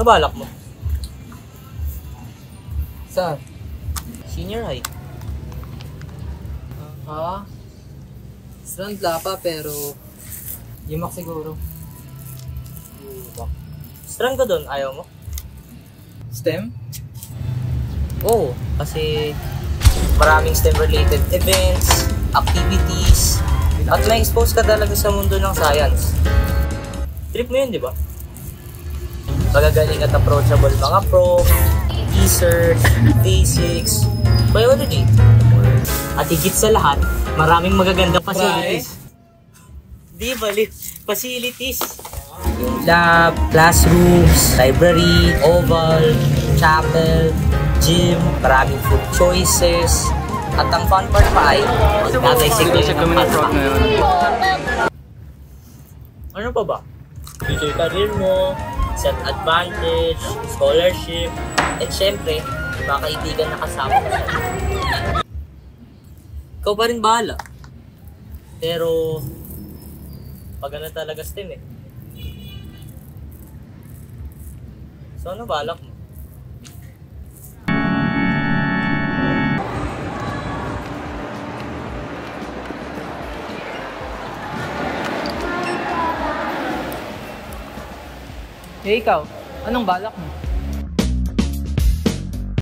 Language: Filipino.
Nabalak mo? Saan? Senior high. Strand pa pero yumak siguro. Strand ka doon, ayaw mo? STEM? Oo, kasi maraming STEM-related events, activities, at na-expose ka talaga sa mundo ng science. Trip mo yun, di ba? Magagaling at approachable mga prof, research, physics, biology. At higit sa lahat, maraming magagandang facilities. Di bali, facilities. Yung lab, classrooms, library, oval, chapel, gym, maraming food choices. At ang fun part pa ay, nag-execute kami ng frog ngayon. Ano pa ba? Future career mo, self-advantage, scholarship, at syempre, mga kaibigan na kasama mo. Ikaw pa rin bahala. Pero, pagana talaga STEM eh. So ano balak mo? Eh ikaw, anong balak mo?